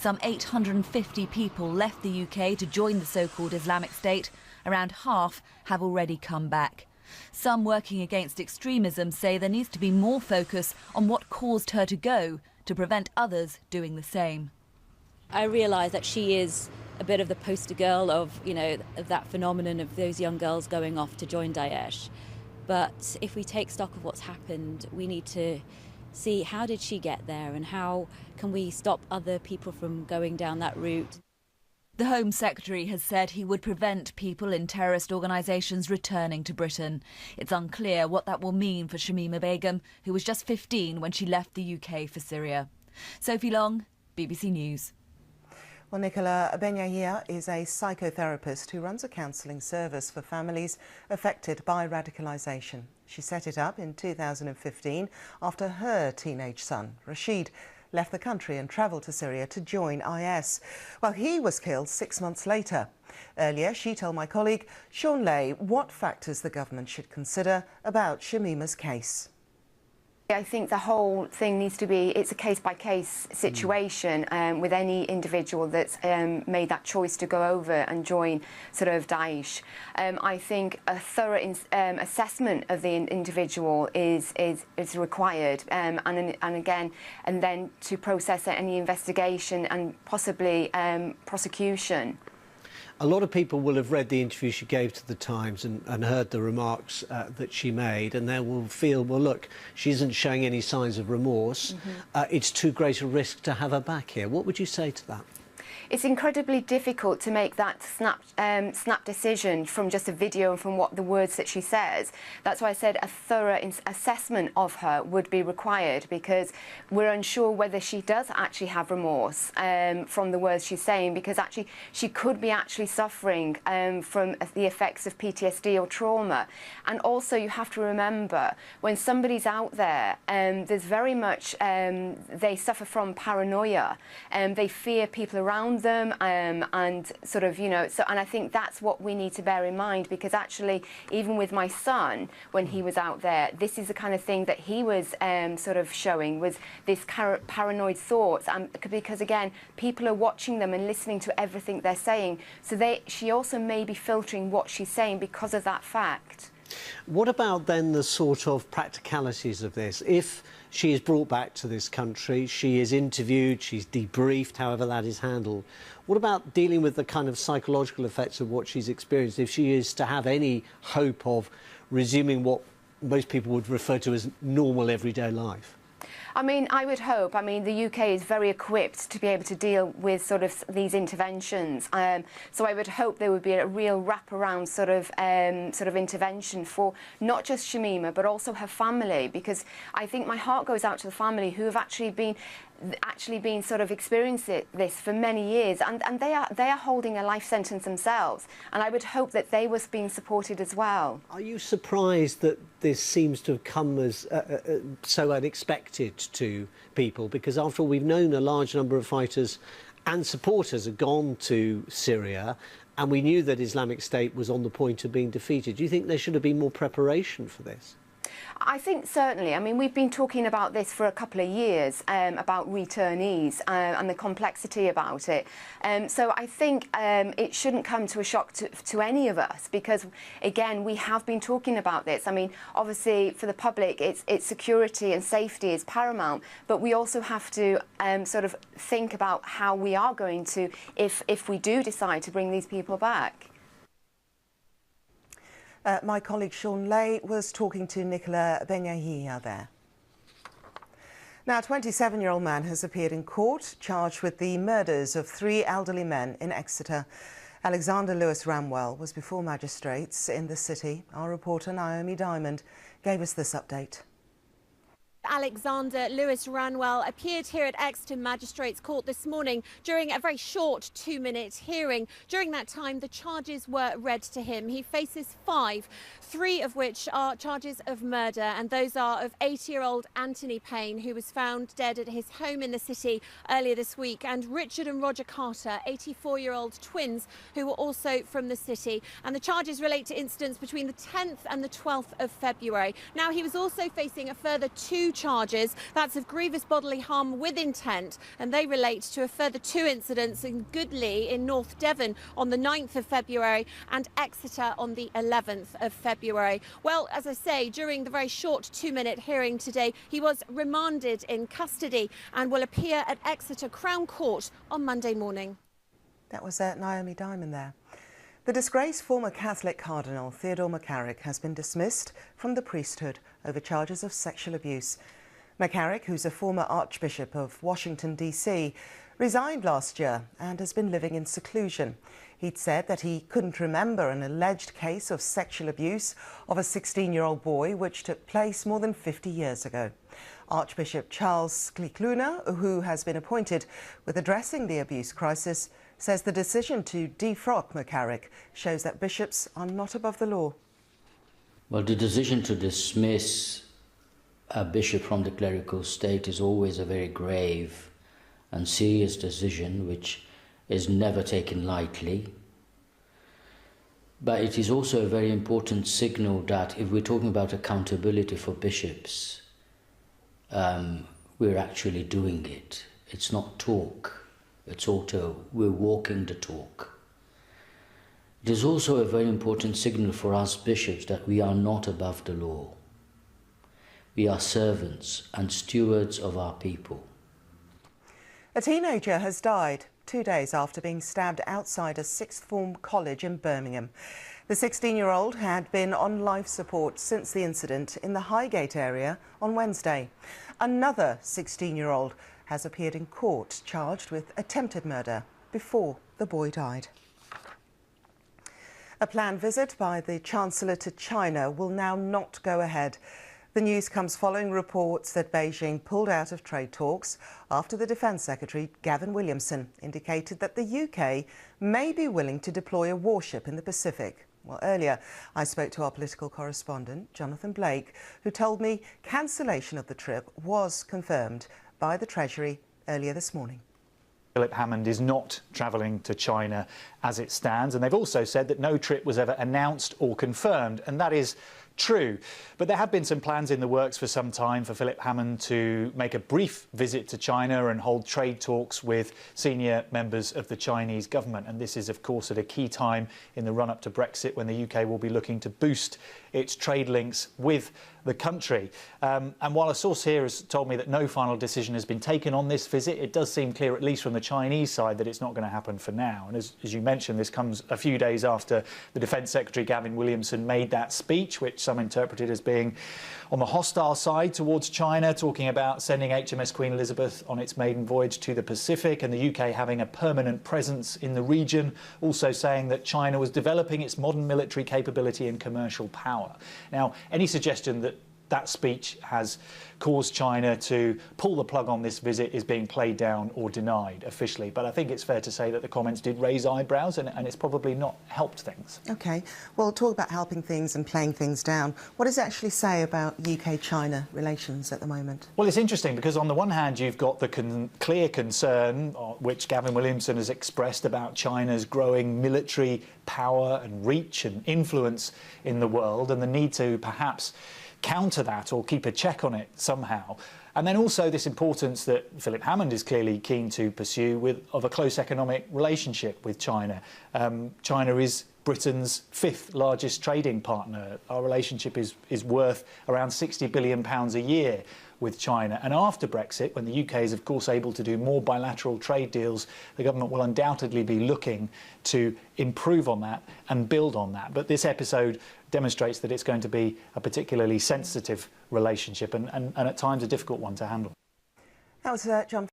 Some 850 people left the UK to join the so-called Islamic State. Around half have already come back. Some working against extremism say there needs to be more focus on what caused her to go to prevent others doing the same. I realise that she is a bit of the poster girl of, of that phenomenon of those young girls going off to join Daesh. But if we take stock of what's happened, we need to see how did she get there and how can we stop other people from going down that route. The Home Secretary has said he would prevent people in terrorist organisations returning to Britain. It's unclear what that will mean for Shamima Begum, who was just 15 when she left the UK for Syria. Sophie Long, BBC News. Well, Nicola Benyahia is a psychotherapist who runs a counselling service for families affected by radicalisation. She set it up in 2015 after her teenage son, Rashid, left the country and travelled to Syria to join IS. Well, he was killed 6 months later. Earlier, she told my colleague Sean Lay what factors the government should consider about Shamima's case. I think the whole thing needs to be, it's a case-by-case situation with any individual that's made that choice to go over and join sort of Daesh. I think a thorough assessment of the individual is required, and then to process any investigation and possibly prosecution. A lot of people will have read the interview she gave to The Times and heard the remarks that she made, and they will feel, well, look, she isn't showing any signs of remorse. It's too great a risk to have her back here. What would you say to that? It's incredibly difficult to make that snap decision from just a video and from what the words that she says. That's why I said a thorough assessment of her would be required, because we're unsure whether she does actually have remorse from the words she's saying, because actually she could be actually suffering from the effects of PTSD or trauma. And also you have to remember, when somebody's out there, there's very much, they suffer from paranoia, and they fear people around them, and sort of, and I think that's what we need to bear in mind, because actually even with my son, when he was out there, this is the kind of thing that he was sort of showing, was this paranoid thoughts, because again, people are watching them and listening to everything they're saying, so she also may be filtering what she's saying because of that fact. What about then the sort of practicalities of this? If she is brought back to this country, she is interviewed, she's debriefed, however that is handled. What about dealing with the kind of psychological effects of what she's experienced, if she is to have any hope of resuming what most people would refer to as normal everyday life? I mean, I would hope. I mean, the UK is very equipped to be able to deal with sort of these interventions. So I would hope there would be a real wraparound sort of intervention for not just Shamima, but also her family, because I think my heart goes out to the family who have actually been sort of experiencing this for many years, and they are holding a life sentence themselves, and I would hope that they was being supported as well. Are you surprised that this seems to have come as so unexpected to people? Because after all, we've known a large number of fighters and supporters have gone to Syria, and we knew that Islamic State was on the point of being defeated. Do you think there should have been more preparation for this? I think certainly. I mean, we've been talking about this for a couple of years, about returnees and the complexity about it. So I think it shouldn't come to a shock to any of us, because, again, we have been talking about this. I mean, obviously, for the public, it's security and safety is paramount, but we also have to sort of think about how we are going to, if we do decide to bring these people back. My colleague Sean Lay was talking to Nicola Benyahia there. Now, a 27-year-old man has appeared in court charged with the murders of 3 elderly men in Exeter. Alexander Lewis Ramwell was before magistrates in the city. Our reporter Naomi Diamond gave us this update. Alexander Lewis Ramwell appeared here at Exeter Magistrates Court this morning during a very short 2-minute hearing. During that time, the charges were read to him. He faces 5, 3 of which are charges of murder, and those are of 80-year-old Anthony Payne, who was found dead at his home in the city earlier this week, and Richard and Roger Carter, 84-year-old twins, who were also from the city. And the charges relate to incidents between the 10th and the 12th of February. Now, he was also facing a further 2 charges. That's of grievous bodily harm with intent, and they relate to a further 2 incidents in Goodley in North Devon on the 9th of February and Exeter on the 11th of February. Well, as I say, during the very short 2-minute hearing today, he was remanded in custody and will appear at Exeter Crown Court on Monday morning. That was Naomi Diamond there. The disgraced former Catholic Cardinal Theodore McCarrick has been dismissed from the priesthood over charges of sexual abuse. McCarrick, who's a former Archbishop of Washington, D.C., resigned last year and has been living in seclusion. He'd said that he couldn't remember an alleged case of sexual abuse of a 16-year-old boy which took place more than 50 years ago. Archbishop Charles Scicluna, who has been appointed with addressing the abuse crisis, says the decision to defrock McCarrick shows that bishops are not above the law. Well, the decision to dismiss a bishop from the clerical state is always a very grave and serious decision which is never taken lightly. But it is also a very important signal that if we're talking about accountability for bishops, we're actually doing it. It's not talk. It's also, we're walking the talk. It is also a very important signal for us bishops that we are not above the law. We are servants and stewards of our people. A teenager has died 2 days after being stabbed outside a sixth form college in Birmingham. The 16-year-old had been on life support since the incident in the Highgate area on Wednesday. Another 16-year-old has appeared in court charged with attempted murder before the boy died. A planned visit by the Chancellor to China will now not go ahead. The news comes following reports that Beijing pulled out of trade talks after the Defence Secretary, Gavin Williamson, indicated that the UK may be willing to deploy a warship in the Pacific. Well, earlier I spoke to our political correspondent, Jonathan Blake, who told me cancellation of the trip was confirmed by the Treasury earlier this morning. Philip Hammond is not travelling to China as it stands, and they've also said that no trip was ever announced or confirmed, and that is true. But there have been some plans in the works for some time for Philip Hammond to make a brief visit to China and hold trade talks with senior members of the Chinese government. And this is, of course, at a key time in the run-up to Brexit when the UK will be looking to boost its trade links with the country. And while a source here has told me that no final decision has been taken on this visit, it does seem clear, at least from the Chinese side, that it's not going to happen for now. And as you mentioned, this comes a few days after the Defence Secretary, Gavin Williamson, made that speech, which some interpreted as being on the hostile side towards China, talking about sending HMS Queen Elizabeth on its maiden voyage to the Pacific and the UK having a permanent presence in the region, also saying that China was developing its modern military capability and commercial power. Now, any suggestion that that speech has caused China to pull the plug on this visit is being played down or denied officially. But I think it's fair to say that the comments did raise eyebrows and it's probably not helped things. OK. Well, talk about helping things and playing things down. What does it actually say about UK-China relations at the moment? Well, it's interesting because on the one hand, you've got the clear concern which Gavin Williamson has expressed about China's growing military power and reach and influence in the world and the need to perhaps counter that or keep a check on it somehow. And then also this importance that Philip Hammond is clearly keen to pursue of a close economic relationship with China. China is Britain's 5th largest trading partner. Our relationship is worth around £60 billion a year with China. And after Brexit, when the UK is of course able to do more bilateral trade deals, the government will undoubtedly be looking to improve on that and build on that. But this episode demonstrates that it's going to be a particularly sensitive relationship and at times a difficult one to handle. That was John.